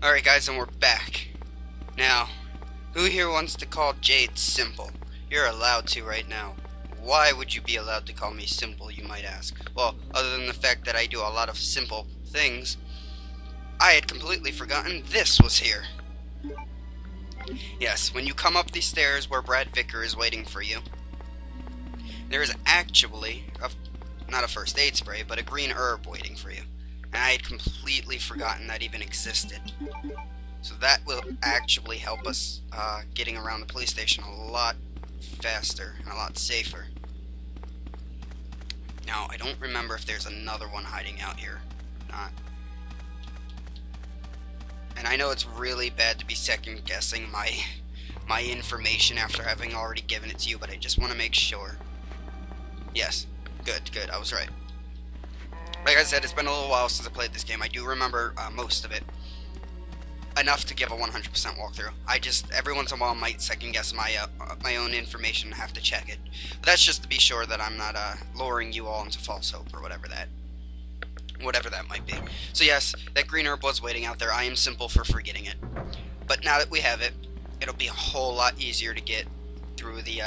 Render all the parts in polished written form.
Alright guys, and we're back. Now, who here wants to call Jade simple? You're allowed to right now. Why would you be allowed to call me simple, you might ask? Well, other than the fact that I do a lot of simple things, I had completely forgotten this was here. Yes, when you come up these stairs where Brad Vicker is waiting for you, there is actually, not a first aid spray, but a green herb waiting for you. And I had completely forgotten that even existed. So that will actually help us getting around the police station a lot faster and a lot safer. Now, I don't remember if there's another one hiding out here. Not. And I know it's really bad to be second guessing my information after having already given it to you, but I just want to make sure. Yes, good, I was right. Like I said, it's been a little while since I played this game. I do remember most of it. Enough to give a 100% walkthrough. I just, every once in a while, might second guess my own information and have to check it. But that's just to be sure that I'm not luring you all into false hope or whatever that might be. So yes, that green herb was waiting out there. I am simple for forgetting it. But now that we have it, it'll be a whole lot easier to get through the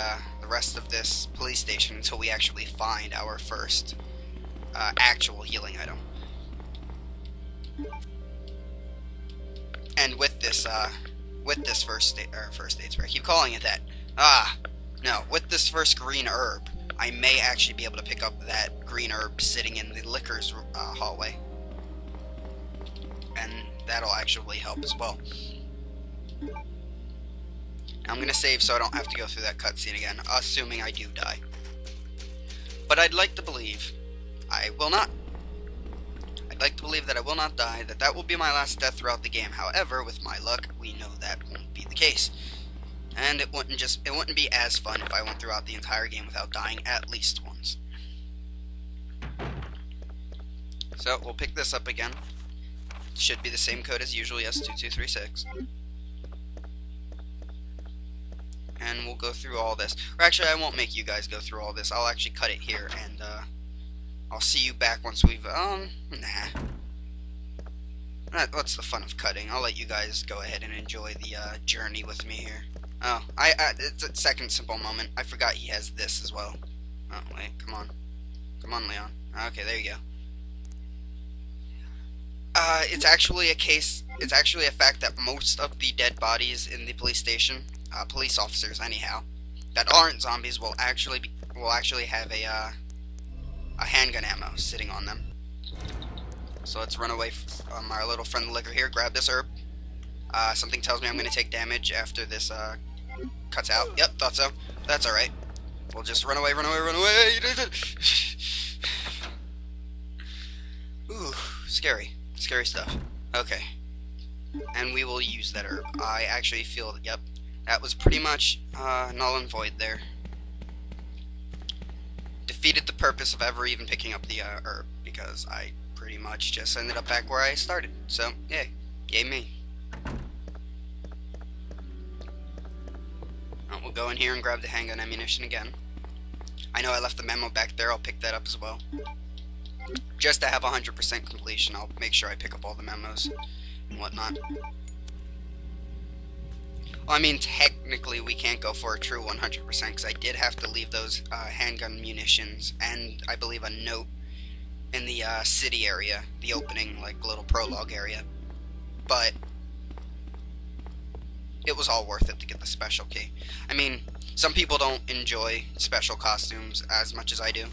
rest of this police station until we actually find our first actual healing item. And with this first aid spray, I keep calling it that. No, with this first green herb, I may actually be able to pick up that green herb sitting in the liquor's hallway. And that'll actually help as well. I'm going to save so I don't have to go through that cutscene again, assuming I do die. But I'd like to believe I will not. I'd like to believe that I will not die, that will be my last death throughout the game. However, with my luck, we know that won't be the case. And it wouldn't be as fun if I went throughout the entire game without dying at least once. So, we'll pick this up again. Should be the same code as usual, S2236. And we'll go through all this. Or actually, I won't make you guys go through all this. I'll actually cut it here, and I'll see you back once we've, what's the fun of cutting? I'll let you guys go ahead and enjoy the journey with me here. Oh, it's a second simple moment. I forgot he has this as well. Oh, wait, come on. Come on, Leon. Okay, there you go. It's actually a fact that most of the dead bodies in the police station, police officers anyhow, that aren't zombies will actually have a handgun ammo sitting on them. So let's run away from our little friend the liquor here, grab this herb. Something tells me I'm going to take damage after this cuts out. Yep, thought so. That's alright. We'll just run away. Ooh, scary. Scary stuff. Okay. And we will use that herb. I actually feel that, yep, that was pretty much null and void there. Defeated the purpose of ever even picking up the herb, because I pretty much just ended up back where I started. So, yay. Yay me. We'll go in here and grab the handgun ammunition again. I know I left the memo back there. I'll pick that up as well. Just to have 100% completion, I'll make sure I pick up all the memos and whatnot. Well, I mean, technically we can't go for a true 100% because I did have to leave those handgun munitions and I believe a note in the city area, the opening, like, little prologue area. But it was all worth it to get the special key. I mean, some people don't enjoy special costumes as much as I do.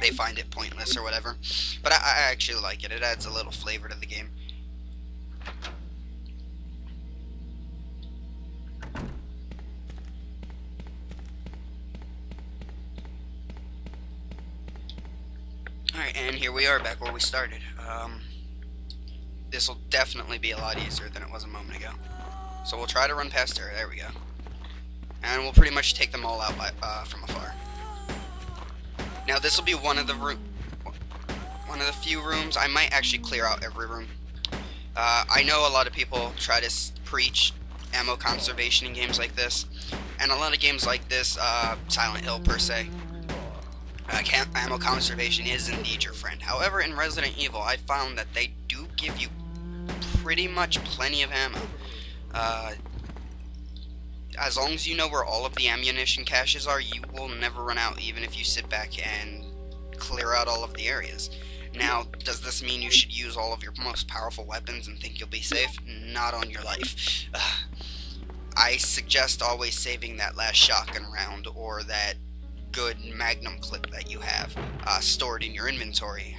They find it pointless or whatever. But I actually like it. It adds a little flavor to the game. Alright, and here we are back where we started. This will definitely be a lot easier than it was a moment ago. So we'll try to run past her. There we go. And we'll pretty much take them all out from afar. Now this will be one of the few rooms. I might actually clear out every room. I know a lot of people try to preach ammo conservation in games like this, and a lot of games like this, Silent Hill per se, ammo conservation is indeed your friend. However, in Resident Evil, I found that they do give you pretty much plenty of ammo. As long as you know where all of the ammunition caches are, you will never run out, even if you sit back and clear out all of the areas. Now, does this mean you should use all of your most powerful weapons and think you'll be safe? Not on your life. I suggest always saving that last shotgun round or that good magnum clip that you have stored in your inventory.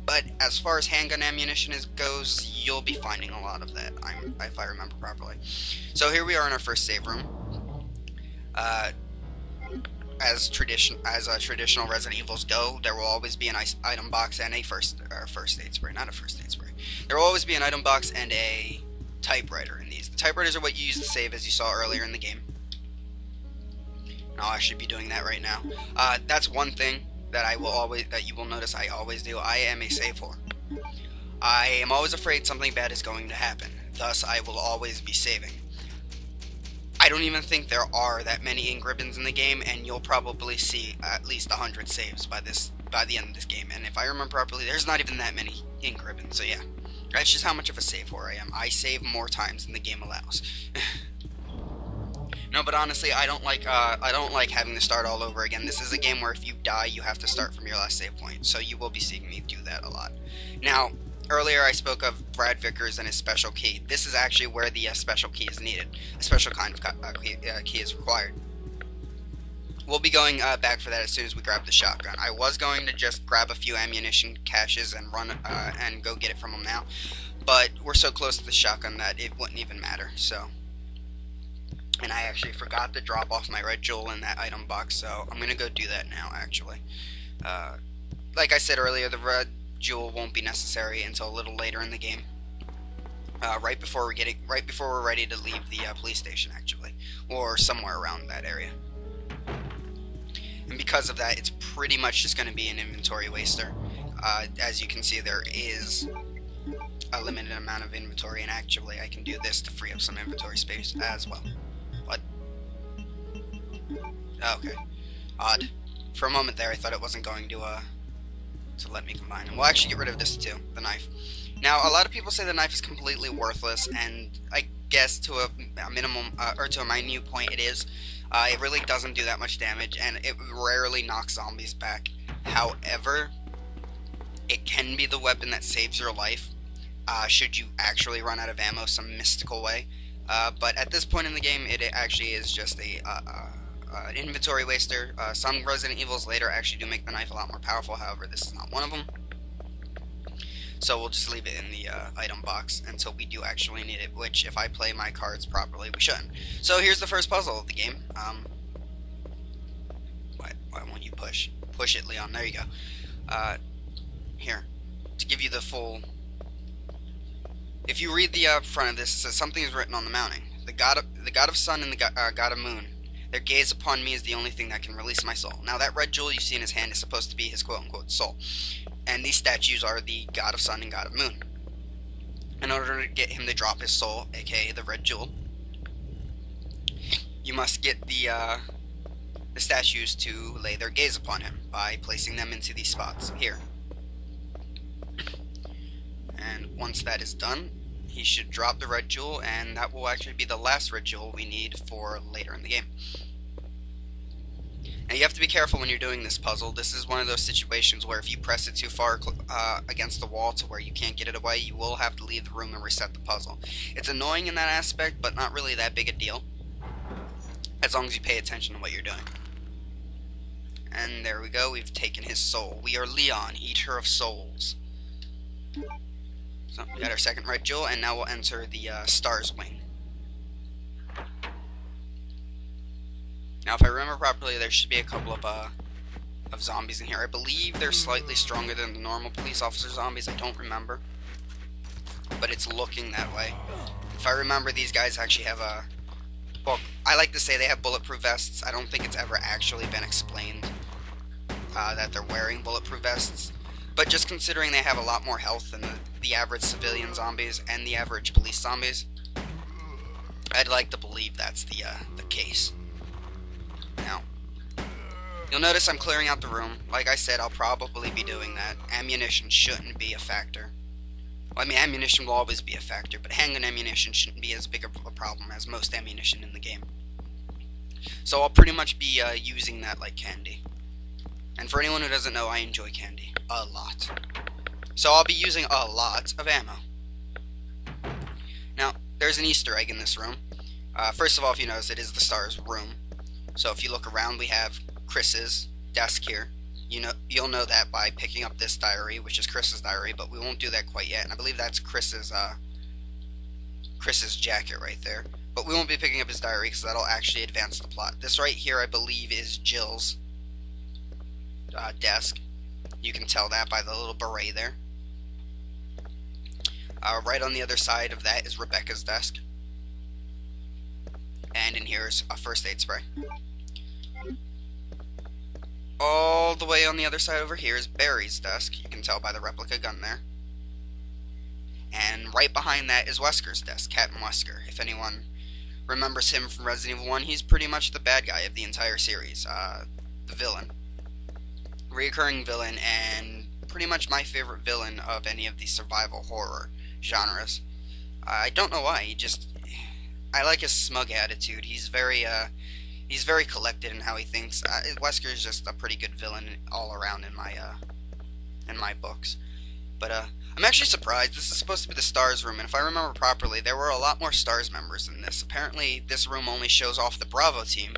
But as far as handgun ammunition goes, you'll be finding a lot of that, if I remember properly. So here we are in our first save room. As traditional Resident Evils go, there will always be an item box and a first aid spray, not a first aid spray. There will always be an item box and a typewriter in these. The typewriters are what you use to save, as you saw earlier in the game. And I'll actually be doing that right now. That's one thing that you will notice I always do. I am a save whore. I am always afraid something bad is going to happen. Thus, I will always be saving. I don't even think there are that many ink ribbons in the game, and you'll probably see at least 100 saves by the end of this game. And if I remember properly, there's not even that many ink ribbons. So yeah, that's just how much of a save whore I am. I save more times than the game allows. No, but honestly, I don't like having to start all over again. This is a game where if you die, you have to start from your last save point. So you will be seeing me do that a lot. Now, earlier I spoke of Brad Vickers and his special key. This is actually where the special key is needed. A special kind of key is required. We'll be going back for that as soon as we grab the shotgun. I was going to just grab a few ammunition caches and run and go get it from them now, but we're so close to the shotgun that it wouldn't even matter. So, and I actually forgot to drop off my red jewel in that item box, so I'm gonna go do that now. Actually, like I said earlier, the red jewel won't be necessary until a little later in the game, right before we're ready to leave the police station, actually, or somewhere around that area. And because of that, it's pretty much just going to be an inventory waster. As you can see, there is a limited amount of inventory, and actually I can do this to free up some inventory space as well. What? Okay. Odd. For a moment there, I thought it wasn't going to let me combine. And we'll actually get rid of this too, the knife. Now, a lot of people say the knife is completely worthless, and I guess to a minimum, or to a minute point, it is. It really doesn't do that much damage, and it rarely knocks zombies back. However, it can be the weapon that saves your life, should you actually run out of ammo some mystical way. But at this point in the game, it actually is just an inventory waster. Some Resident Evils later actually do make the knife a lot more powerful, however, this is not one of them. So we'll just leave it in the item box until we do actually need it, which, if I play my cards properly, we shouldn't. So here's the first puzzle of the game. Why won't you push? Push it, Leon. There you go. Here, to give you the full... If you read the front of this, it says, something is written on the mounting. The god of sun and the god of moon. Their gaze upon me is the only thing that can release my soul. Now, that red jewel you see in his hand is supposed to be his quote-unquote soul. And these statues are the god of sun and god of moon. In order to get him to drop his soul, aka the red jewel, you must get the statues to lay their gaze upon him by placing them into these spots here. And once that is done, he should drop the red jewel, and that will actually be the last red jewel we need for later in the game. Now, you have to be careful when you're doing this puzzle. This is one of those situations where if you press it too far against the wall to where you can't get it away, you will have to leave the room and reset the puzzle. It's annoying in that aspect, but not really that big a deal, as long as you pay attention to what you're doing. And there we go, we've taken his soul. We are Leon, Eater of Souls. So, we got our second red jewel, and now we'll enter the S.T.A.R.S wing. Now, if I remember properly, there should be a couple of zombies in here. I believe they're slightly stronger than the normal police officer zombies. I don't remember, but it's looking that way. If I remember, these guys actually have a... Well, I like to say they have bulletproof vests. I don't think it's ever actually been explained that they're wearing bulletproof vests. But just considering they have a lot more health than the average civilian zombies and the average police zombies, I'd like to believe that's the case. Now, you'll notice I'm clearing out the room. Like I said, I'll probably be doing that. Ammunition shouldn't be a factor. Well, I mean, ammunition will always be a factor, but handgun ammunition shouldn't be as big of a problem as most ammunition in the game. So I'll pretty much be using that like candy. And for anyone who doesn't know, I enjoy candy a lot. So I'll be using a lot of ammo. Now, there's an Easter egg in this room. First of all, if you notice, it is the S.T.A.R.S room. So if you look around, we have Chris's desk here. You'll know that by picking up this diary, which is Chris's diary, but we won't do that quite yet. And I believe that's Chris's jacket right there. But we won't be picking up his diary because that'll actually advance the plot. This right here, I believe, is Jill's desk. You can tell that by the little beret there. Right on the other side of that is Rebecca's desk. And in here is a first aid spray. All the way on the other side over here is Barry's desk. You can tell by the replica gun there. And right behind that is Wesker's desk, Captain Wesker. If anyone remembers him from Resident Evil 1, he's pretty much the bad guy of the entire series. The villain. Reoccurring villain, and pretty much my favorite villain of any of the survival horror genres. I don't know why, I like his smug attitude. He's very collected in how he thinks. Wesker is just a pretty good villain all around in my books. But I'm actually surprised. This is supposed to be the S.T.A.R.S room, and if I remember properly, there were a lot more S.T.A.R.S members in this. Apparently, this room only shows off the Bravo team,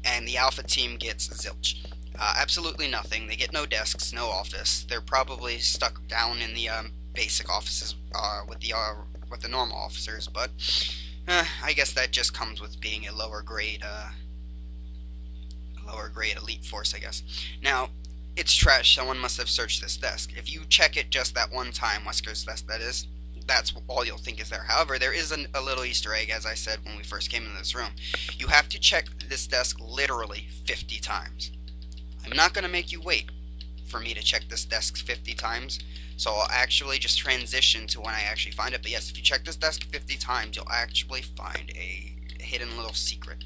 and the Alpha team gets zilch. Absolutely nothing. They get no desks, no office. They're probably stuck down in the basic offices with the normal officers, but I guess that just comes with being a lower grade elite force, I guess. Now, it's trash. Someone must have searched this desk. If you check it just that one time, Wesker's desk, that's all you'll think is there. However, there is a little Easter egg, as I said when we first came into this room. You have to check this desk literally 50 times. I'm not going to make you wait for me to check this desk 50 times, so I'll actually just transition to when I actually find it. But yes, if you check this desk 50 times, you'll actually find a hidden little secret.